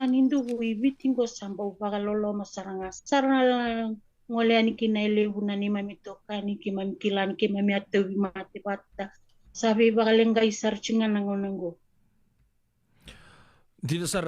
nindu ibiting ko samba upakalolo masaranga saranga ngole ani kinaile buna ni mami toka ni ki mami kilan ki mami atawi mati pata sabi bakalenga isar chinga nangonango. Dina sar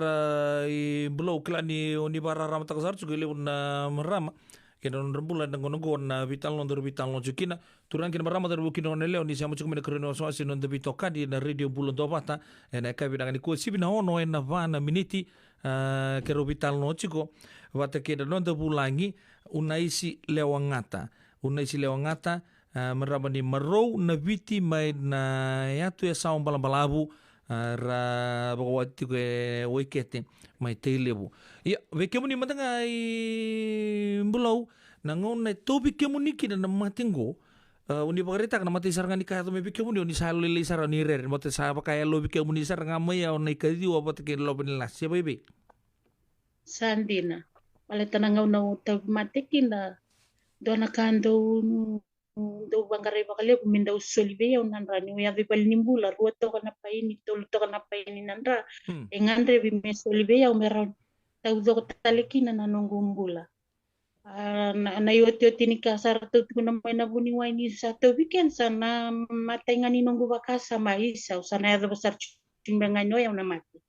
i belau klani oni bara rama takasar juga le una merama kena on rembulan dengan nonggo na vital non vital non jukina turan kena merama ter bukin on leo ni siamu cukup krono so asin on debito kadi na radio bulon do pata ena ka bina ni ko sibina ono en vana miniti ke vital no chiko wata kena non de bulangi unaisi lewangata merama ni merou na viti mai na yatu ya saung balabalabu ra bagawati ko wikete mai teilebu ya vekemu ni matanga i bulau nangon na tobi kemu ni kina na matingo uni pagarita kana mati saranga ni kato me kemu ni oni salo le sara ni rer mote sa pa kaya lo kemu ni saranga mai ya oni kadi wa pat ke lo ben la se bebe Sandina wale tananga una tabi matekin da dona kando do bangare bakale kuminda usoli be on nandra ni ya bal nimbula ruoto kana paini tolu to kana paini nandra engandre bi mesoli be ya umera tau do talekina na nongumbula na yote yote ni kasar tu kuna maina buni waini sa to weekend sana matenga ni nongu bakasa maisa usana ya besar cimbanganyo ya una mati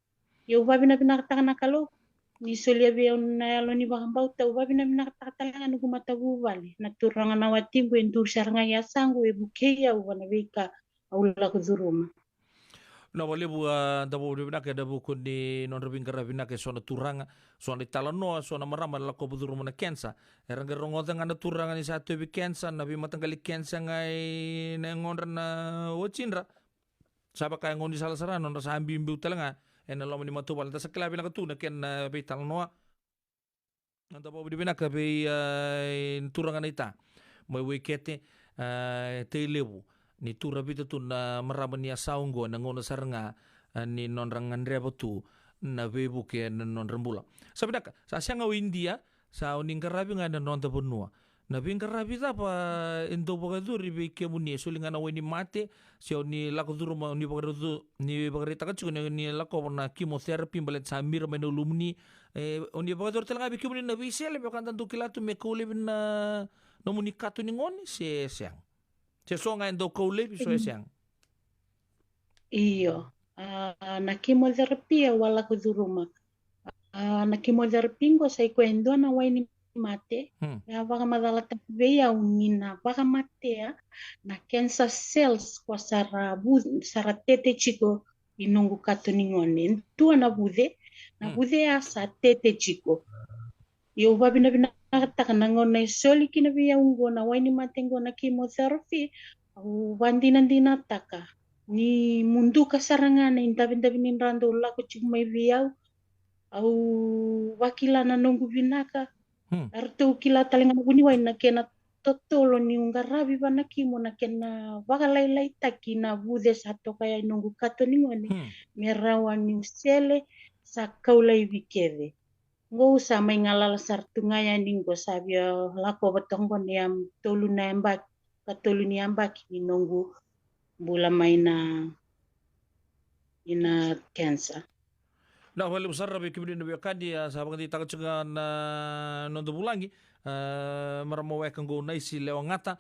yo babi na binakatana kalau ni solia be na lo ni bakambau tau babi na binakatala nu mata bubali na turanga na watimbu endur saranga ya sangu e bukeya wana beka aula kuzuruma na wale bu da bu bina ke da bu kundi non robin gara bina ke sona turanga sona talano sona marama la ko buduru na kensa eranga rongoda ngana turanga ni satu bi kensa na bi matanggali kensa ngai na ngonra na ochinra saba kaya ngondi sala sara non sa ambimbi utalanga en lo ni matu bal ta sakla bina tu na ken bi talano anda bo bina ke bi turanga na ita mo wikete te lebu ni tura bita tu na marama ni asaungo na ngono saranga ni non rangan reba tu na bebu ke na non rembula sabi nak sa sianga India sa uning karabi nga na non ta benua na bin karabi ta pa endo bagadur ribe ke muni sulinga na weni mate si ni lako duru ma ni bagadur ni bagarita ka chukune ni lako na chemotherapy balet samir menu lumni oni bagadur telanga bi ke muni na bisele be kan tantu kilatu me kule bin na muni katu ni ngoni se siang se so nga endo kule bi so siang iyo na chemotherapy wala kuzuruma na chemotherapy ngo sa ikwendo na waini mate ya baka madala tabe ya unina baka mate ya na cancer cells kwa sara tete chiko inungu kato ningone tua na bude ya sa tete chiko yo babi na bina taka na ngona soli kina biya ungo na waini mate ngo na chemotherapy au bandina taka ni mundu kasarangana indabi ninrando la ko chimai biya au wakila na nongu binaka arto kila talenga buni wa na kena totolo ni ungarabi bana kimo na kena wakalai taki na bude sato kaya nongu kato ni ngone merawa ni usele sa kaulai bikeve ngo sa mai ngalala sartunga ya ningo sabia lako batongo ni am tolu na embak katolu ni ambak ni nongu bula maina ina cancer. Na wale besar be kibrin be kadi sahabat di takat juga na nondo bulangi maramo wa kango na isi lewangata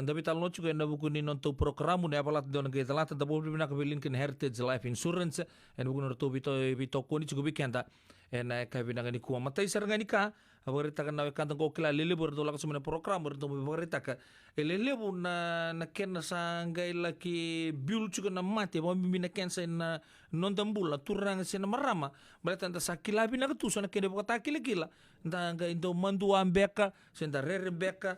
ndabi talno juga na buku ni nonto programu ne apalat don ge talata da bobi na kabelin ken heritage life insurance en buku norto bito koni juga bikenda en ka binanga ni kuwa matai saranga ni ka abarita kan na kanta ko kila lele bor dolak sumena program bor to abarita ka elele bu na ken sa ngai laki biul juga na mate mo bimina ken sa na non tambula turang sa na marama balata nda sa kilabi na tu so na kene bokata kila nda nga indo mandu ambeka senda rere beka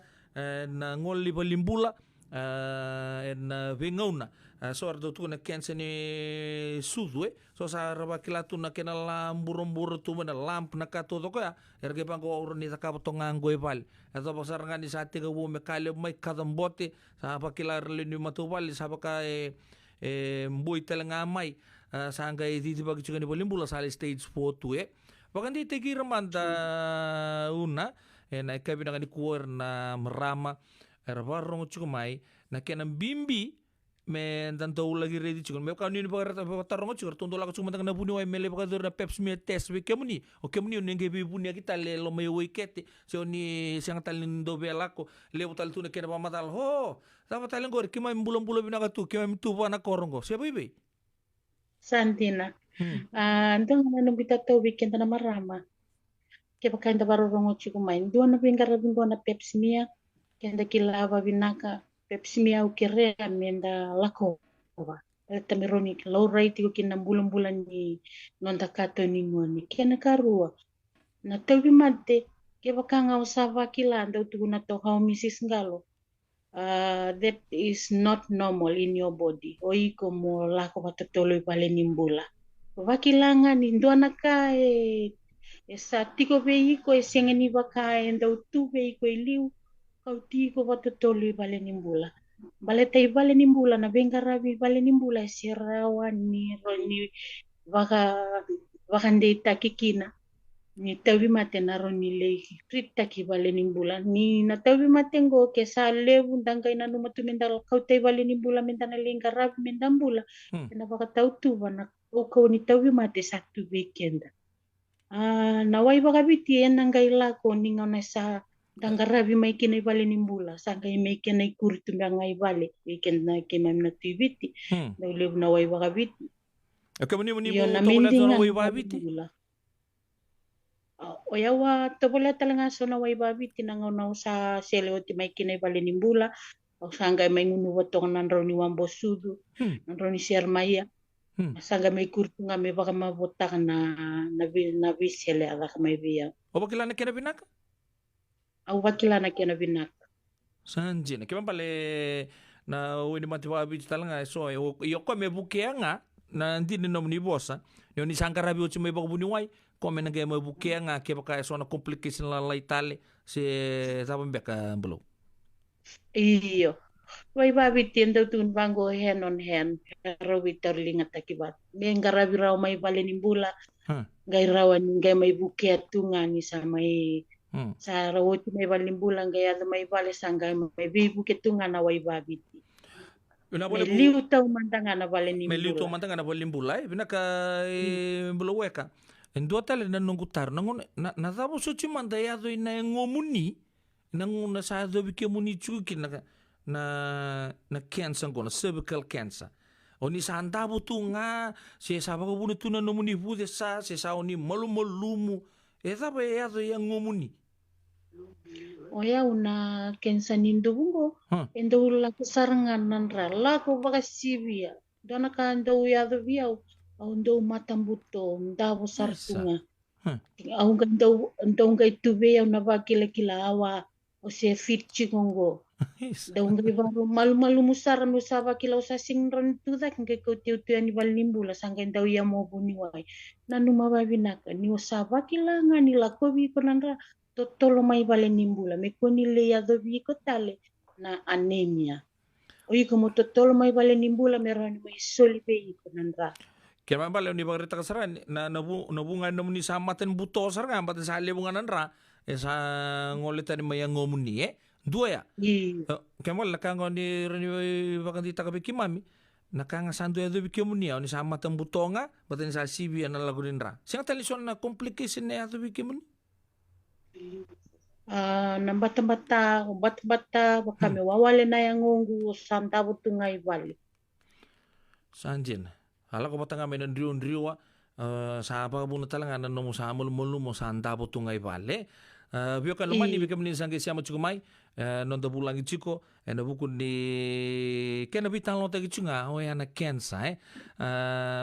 na ngoli balimbula na vingauna so ardo tu na kense ni sudwe so sa raba kilatu na kena lambur tu na lamp na kato to ya erge bang ko urni ta kapo ngango ipal ato pasar ngani sa tiga bu me kale mai kadambote sa pa kilar lini matubal sa pa ka mbui telenga mai sa nga di bagi juga ni bolimbula sa stage 4 tu bakan di tegi ramanda una na ikabi na ni kuwer na marama era barong chukumai na kenang bimbi me tanto lagi ready chikon me kan ni tarong chikon tondo la chuma tanga buni wai mele baka na peps me test we kemuni o kemuni nenge bi buni kita le lo me wikete se oni siang talin do belako le utal tu ne kena pamatal ho tapa talin gor kima bulan binaka tu kima tu na korongo siapa ibe Santina. Então, não bita tau weekend na marama. Que pa kainda baro rongo chiku main. Dua na pingara bingo na Pepsi Mia. Kenda kilava binaka Pepsi Mia o kere amenda lako. Tamironi low rate ko kinang bulan-bulan ni nonda kato ni ngoni. Kena karua. Na tau bimate. Ke pa kanga usava kilanda utugu na toka o misis ngalo. That is not normal in your body. O iko mo lako patotolo pale nimbula. Wakilangan indo naka sa tiko be iko sengeni baka endo tu be iko liu kau tiko patotolo pale nimbula. Bale tai pale nimbula na bengarabi pale nimbula sirawan ni roni baka ndeta kikina. Ni tawi mate naro ni leki krita ki vale nimbula ni na tawi mate ngo ke sa levu ndanga ina numa tu mendal kau tai vale nimbula mentana lenga rab mendambula na baka tau tu bana kau ni tawi mate satu weekend na wai baka biti nanga ila ko ni ngona sa danga rabi mai kene vale nimbula sanga mai kene kuritu ngai vale weekend na ke mai na tu biti na levu na wai baka biti muni mo tola zona wai baka biti o yawa tobola talanga sona wai babi tinanga na sa sele o timai kine bale nimbula o sanga mai ngunu watong nan roni wambo sudu nan roni siar maya sanga mai kurtunga me baka mabotang na bisele ada mai biya o bakila na kena binaka au bakila na kena binaka sanjina kema bale na wini mati babi talanga so yo ko me bukeanga na ndini no ni bosa yo ni sangarabi o chimai baka buni wai kome na game bukia nga ke baka so na complication la itale se sabam beka belo iyo wai babi tiendo tun bango hand on hand ro vitor linga takibat mengara birau mai vale nimbula gai rawan gai mai bukia tunga ni sa mai sa rawoti mai vale nimbula gai ada mai vale sanggai mai bi bukia tunga na wai babi liu tau mantanga na vale nimbula liu tau mantanga na vale nimbula binaka belo weka Endo tale na nungutar nangon na tabo so chimanda ya do ina ngomuni nangon na sa do bike muni chuki na cancer ngona cervical cancer oni sa andabo tu nga se sa ba bunu tu na nomuni bude sa se sa oni malumu e tabo ya do ya ngomuni o ya una cancer nindo bungo endo la sarangan nan rala ko baka sibia dona ka endo ya do biau au ndo matambuto ndavo sartunga au ndo ngai tuve au na kila awa o se fit chikongo ndo ngai baru malu musara musaba kila usa singron tu dak ngai ko tiu ani bal nimbula sanga ndo ya mo buni wai nanu mababinaka ni usaba kila ngani la kobi konandra totolo mai bal nimbula me koni le ya dobi ko tale na anemia o iko mo totolo mai bal nimbula merani mai soli be konandra Kaya bale ni bagrita kasaran na nabungan namun ni samaten buto sarang baten sa lebungan nanra sa ngoleta ni mayang ngomuni dua ya kaya mal nakanga ni rani bakanti takabiki mami nakanga sandu ya dobi kimuni ni samaten buto nga baten sa sibi na lagu nindra singa talison na complication na dobi kimuni bata baka me wawale na yang ngongu santa butungai bali sanjin Hala ko batanga may nandriwa sa pa muna talaga na mo sa mulu mo sa anda po tungay vale. Biyo kan naman ibig kami nisang kisya mo chukumay nonda bulang ichiko na bukod ni kena bitang lo tagi chunga o ya na kensa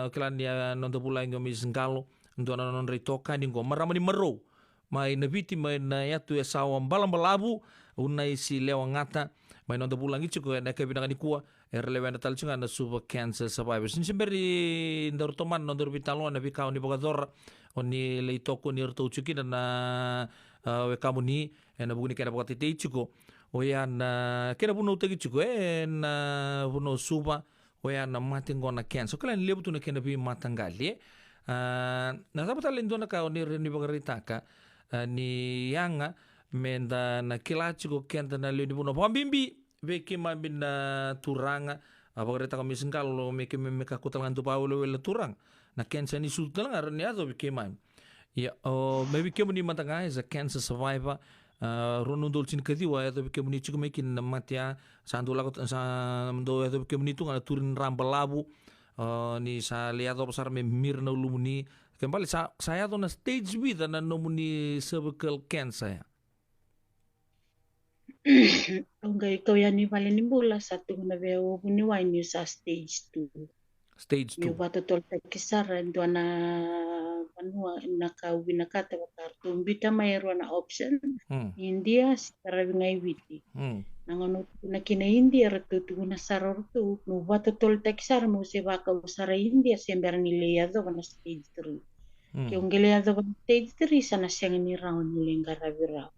kilan dia nonda bulang yo misngalo ndo na non ritoka ningo maramani maro may nabiti may na yatu esawang balang balabu unay si lewang ngata may nonda bulang ichiko na kabinang kuwa relevant tal chunga na super cancer survivors ni simberi ndor toman ndor bitalo na bikaw ni bogador oni leitoko ni rto chuki na we kamuni na buguni kana bogati te chuko o ya na kena buno te chuko na buno suba o ya na matingo na cancer kala ni lebutu na kena bi matangali na sabatal ndona ka oni ni bogaritaka ni yanga menda na kilachuko kenta na le ni buno pambimbi Beki mambin na turanga apakarita kami sengkalo me kakutal ngantu paulo wele turang na cancer ni sultal ngaran ni ato bikemai ya maybe kemo ni matanga is a cancer survivor rono dol sin kadiwa ato bikemo ni chuko mekin na matia sandu lagot sa do ato bikemo ni tunga turin rambal labu ni sa liato pasar me mirna lumuni kembali saya to na stage B na nomuni cervical cancer ya. Ikaw yan ni Valen Nimbula sa tungo na veo buniwain niyo sa stage 2. Stage 2. Yung batutol kisara ndo na manua nakauwi na kata wakartu mbita mayroa na option India sikara ngai witi. Nangono na kina India ratu tungo na saror tu no batutol kisara mo se baka usara India sember nileyado na stage 3. Kung gileyado na stage 3 sana siyang ni raon nilengaravirao.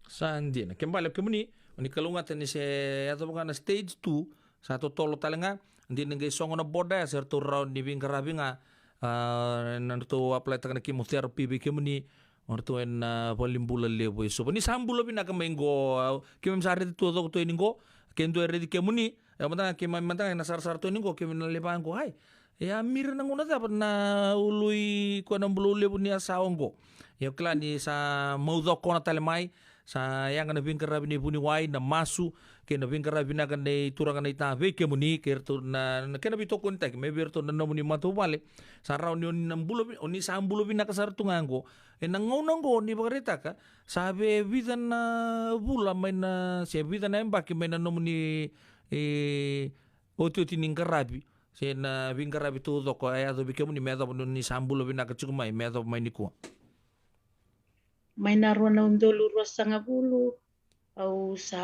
Sandi na kembali kemuni ni kalungatan ni se ato na stage 2 sa to tolo talenga ndi ngai songo na boda serto round ni bing karabi nga nanto apply ta na chemotherapy bi kemuni orto en polimbula lebo so ni sambulo bina ka mengo kemem sare to to ningo kendo redi kemuni mata kemam mata na sar to ningo kemen lepan ko hai ya mir na nguna dapat na ului ko na bulu lebo ni asaongo ya klani sa maudo ko na talemai sa yang na bingkara bini buni wai na masu ke na bingkara bina kan nei turangan nei tabe ke muni ke to na ke na bito kontak me berto na muni matu bale sa raw ni nambulo oni sambulo bina kasar tungango na ngaunango ni bagreta ka sabe bidan na bula may na se bidan na embaki may na muni oto tining karabi se na bingkara bito ko ay ato bike muni medo ni sambulo bina ka chukmai medo may ni ko may naroon na undolo sa nga bulu au sa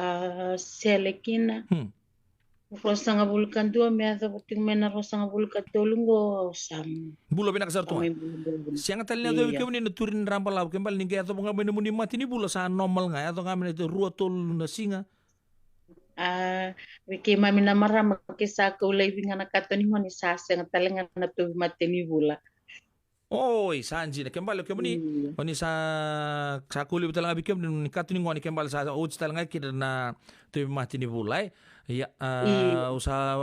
selekina sa nga bulu kan dua may ato pating may naroon sa nga bulu kan tolungo sam bulo binakasar tunga siang talina do kemuni na turin rambal law kembal ninge ato nga may muni mati ni bulo sa normal nga ato nga may ito ruwa tol na singa wiki mami na marama kisa ka ulay binga na kato ni mo ni sasa nga talinga na tuwi mati ni bula. Oi sanji na kembali kemuni oni sa kuli betul ngabi kem ni katu ni ngoni kembali sa uj tal ngai kira na tu mati ni bulai ya usa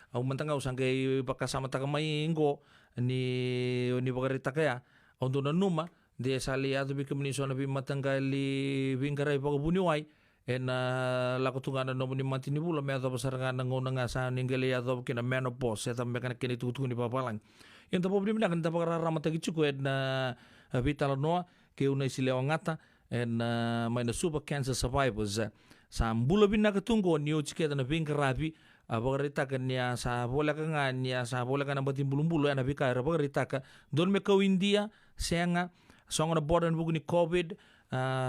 au mentanga usang ke baka sama ta mai ngo ni bagarita kaya ondo na numa de sali atu bi kemuni so na bi matangali bingkarai pag buni wai en lakutungan na ni mati ni bula me ato pasar nga ngona nga sa ningali ato kina menopause eta mekana kini tutu ni papalang yang tapo bini kan tapo rama tagi cukup na vital noa ke una isilewa ngata en main super cancer survivors sa bulo bina ketunggo niu cike na bingkarabi abagarita kan ya sa bola kan ya sa bola kan batin bulu na bika abagarita ka don me ko India senga songo na border bugni covid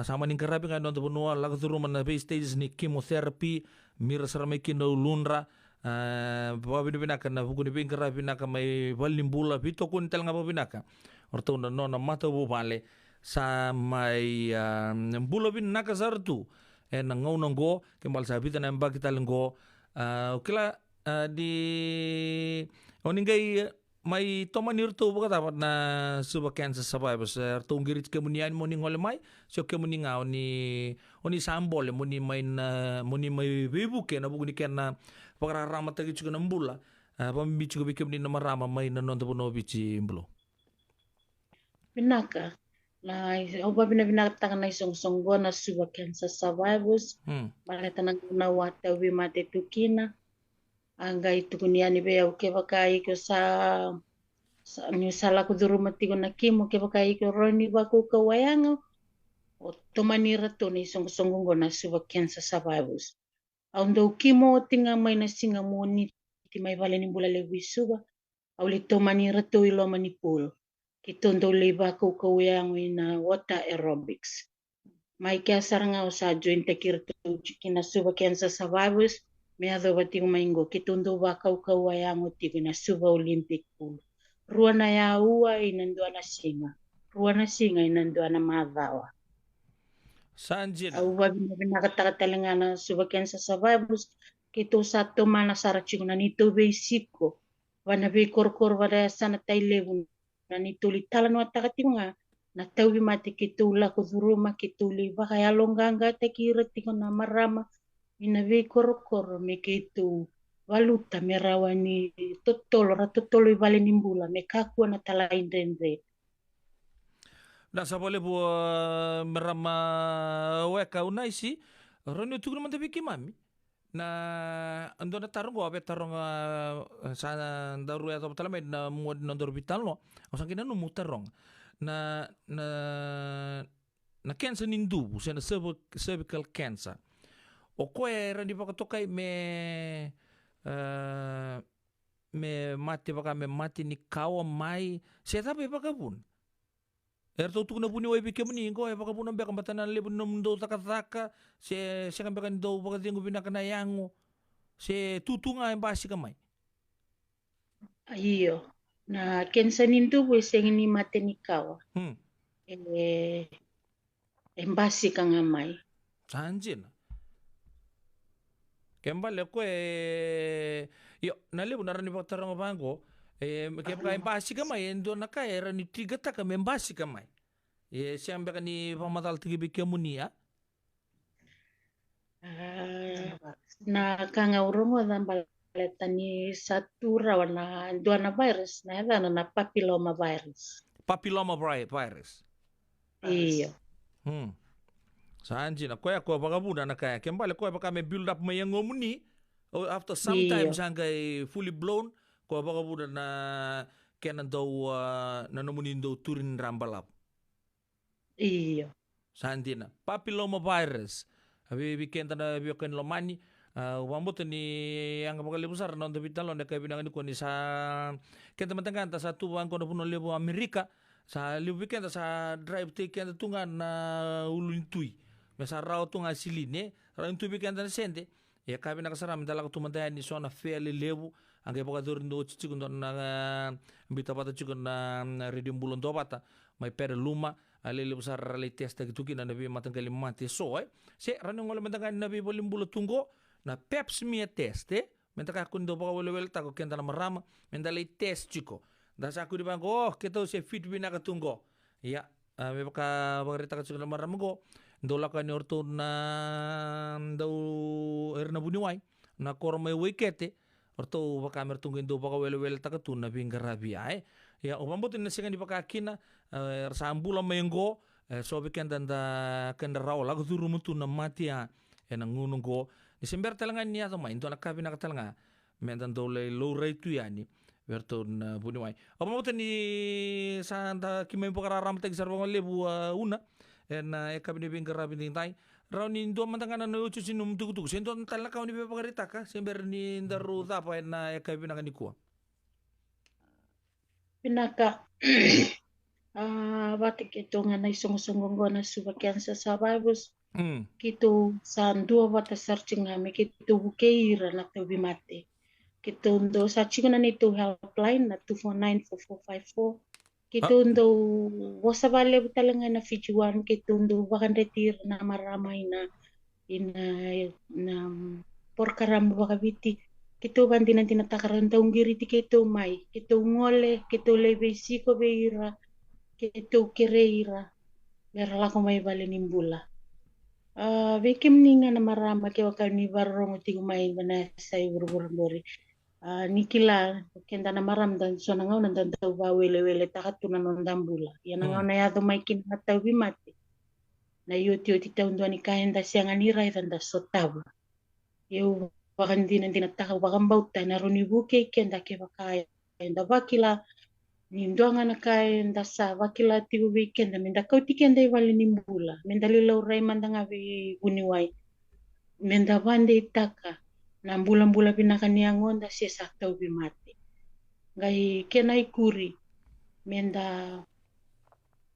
sama ning karabi kan don tapo noa lagu turun na base stages ni chemotherapy mira sarame kino lunra bawa binaka na hukuni bingkara binaka may balimbula bito kun tel nga binaka orto na no na mata bu bale sa may bula binaka sartu na ngaw go kembal sa bita na mbaki talenggo kila di oningay may tomanir to buka dapat na suba cancer survivors artong girit kemunian mo ning holemay so kemuni nga oni sambol muni may bibuke na buguni ken na pagrarama tagi juga nambula pambicu ko bikem ni namarama may nanonto no bici mblo binaka na oba binaka na isong songgo na suba cancer survivors maleta nang nawata wi mate tukina anga itu kuniani be ke bakai ko sa ni sala ko duru mati ko nakimo ke bakai ko roni baku ko wayango o tomanira to ni songgo na suba cancer survivors Aundo kimo tinga may na singa moni ti may vale ni bula lewi suba au le tomani rato ilo manipul kitondo leba ko kawang na water aerobics may kasar nga sa joint takir to kina suba cancer survivors me ado bating maingo kitondo ba kawang ti na suba olympic pool ruana ya uwa inandua na singa inandua na madawa Sanjin. Au binakatalinga na suba cancer survivors kito sa to mana saraching na nito beisiko wana be korkor wada sana tailebun na nito litalan wa takatinga na tawi mati kito la kuduruma kito li baka ya longanga takira tiko na marama ina be korkor me kito valuta me rawani totolo i vale nimbula me kakua na talain renre. Na sa boleh bu merama weka unaisi roni tu naman tabi kimami na ando na tarong go abe tarong sa daru ya tala med na muad na daru bital no osang kina no mutarong na cancer nindu bu na cervical cancer o ko era di pakatokai me mati baka me mati ni kawa mai se tabe baka bun erto tu na buni wai bike muni ko e baka bun be kan batanan le bun ndo taka se kan bekan do baka tingu bina kana yango se tutunga yang basi kamai. Iyo. Na cancer nindu bu sengini mate ni kawa. Embasi kang amai. Sanjin. Kembali ko yo nale bunaran ni baktarang bango kaya embasi kamai endo naka era ni tiga taka embasi kamai. Siang beka ni pamatal tigi bikemunia. Na kanga urongo dambal tani satu rawana duana virus na na papilloma virus. Papilloma virus. Iyo. Sanji na koya ko bagabuda na kaya kembali ko baka me build up may ngomuni after sometimes hangay fully blown ko bagabuda na kenan daw na namunin daw turin rambalap. Iyo. Sanji na papilloma virus. Abi bikin tanda bikin lomani wambut ni yang kapag besar non tapi talon na kabinangan ko ni sa kenta matangkan ta sa tuwan ko na puno lebo Amerika sa libukan sa drive take yang tungan na ulintui masa raw tunga siline raw intu bikan tan sente ya kabi nakasara mindala ko tumantaya ni sona fairly lebu angke poka dorin do chichi na bita pata chikon na redim bulon do pata mai pere luma ale lebu sar rale testa gitu kina nabi matangkali mati so se rano ngole matangkali nabi bolim bulo tunggo na peps mia teste mentaka kundo poka wele tako kenta na marama mendale test chiko dasa aku di bangko kita se fit bina katunggo ya me poka bagrita ka chiko na marama go dola ka ni orto na dau erna buniwai na korma wekete orto baka mertunggo indo baka wele takatun na bingarabi ai ya obambutin na singa di baka kina sambula mengo so bikin tanda kenda raw lagu turu mutu na mati ya ena ngunungo ni sember talangan ni ato main to na kabi na katalanga mentan dole low rate tu yani berto na buniwai obambutin ni santa kimay pokara ramteg sarbangon lebu una na ekabi ni bingarabi tintai raw ni ndo mantangan na ucu sinum tugu sento tala kau ni bepagarita ka sember ni ndaru tapa na ekabi na kanikua pinaka batik ito nga na isong-songong na suba cancer survivors kito sa dua bata searching kami kito bukeira na tabi mate kito ndo searching na nito helpline na 2494454 kito ndo wasa bale butalangan na fijuan kito ndo bakan retir na maramay na porkaram bakabiti kito bandi na tinatakaran taong giriti kito may kito ngole kito lebesi ko beira kito kireira berla ko may bale nimbula vekim ninga na marama ke wakal ni barong ti kumay na sa iburburi nikila kenda na maram dan so nangaw nandan daw ba wele takatunan ng dambula yan nangaw na yado may kinataw bimati na yuti ti taon do ni kahenda siya nga niray tanda so tawa yo bakan din ang tinatakaw bakan bauta na runibuke kenda ke bakaya kenda bakila nindo nga nakay sa wakila ti weekend menda kau ti kenda wali nimbula menda lilaw ray mandanga vi uniway menda bande itaka na bulan-bulan pinakaniangon da siya saktaw bimati ngay kenay kuri menda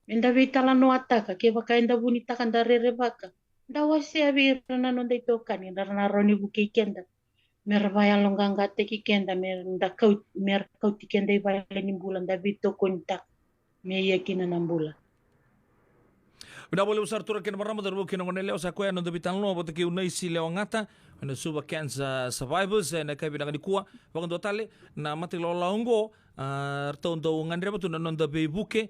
vitalano ataka ke baka enda bunita kanda rerebaka dawa siya vi nanon da ito kanin naroni buki kenda merbaya longganga te kikenda mer kau tikenda ibala ni bulan da bito kontak me yakina ng bulan Udah boleh usar turun kena marama darbo kena ngonele osa koya no debitan lo bote ki unai si lewangata na suba cancer survivors na kai bidang di kuwa wakan totale na mati lo laungo arto ndo ngandre batu na nonda be buke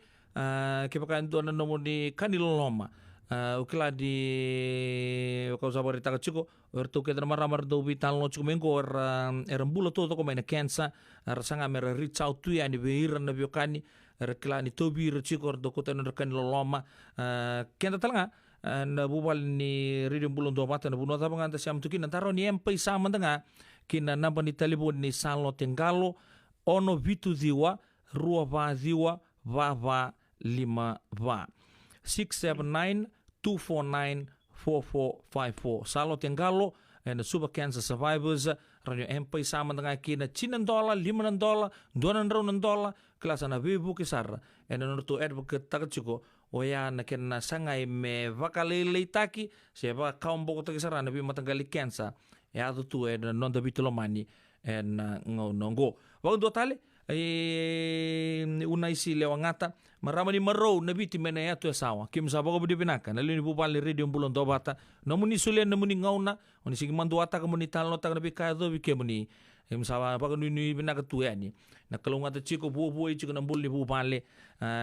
ke pakan do na nomo ni kanilo loma o que lá de o causa bari taga chico erto que maramar do vital no chico mengo era bula todo como na kensa era sanga mera reach out tu yani beira na biokani era klani tobi chico do kota no kan loma kenda talanga na bubal ni radio bulon do mata na buno ta banga siam tukin taro ni empai sama ndanga kina namba ni telefon ni salo tengalo ono vitu diwa rua va diwa va lima va 679-249-4454 Salo Tengalo and the Super Cancer Survivors ranyo empai sama dengan kina $5, $5, $2 kelas na vivu kisar and no to advocate tagachuko oya na kena sangai me vakalele taki seba kaumbo to kisar na bi matanggali cancer ya tu and non da bitolomani and ngongo wag do tale unai si lewangata marama ni maro na biti mena ya tu sawa kim sa bago budi pinaka na lini bupali radio bulon do bata namuni sulen namuni ngauna oni sigi mandu ata kamuni talno ta na bika do bike muni kim sa bago ni pinaka tu yani na kalunga ta chiko bu chiko na bulni bupali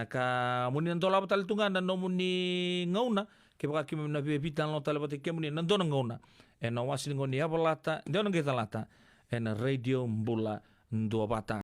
ka muni ndola batal tunga na namuni ngauna ke baka kim na bi talno ta lebati ke muni nandona ngauna e na wasi ngoni abalata ndona ngetalata e na radio bula ndo bata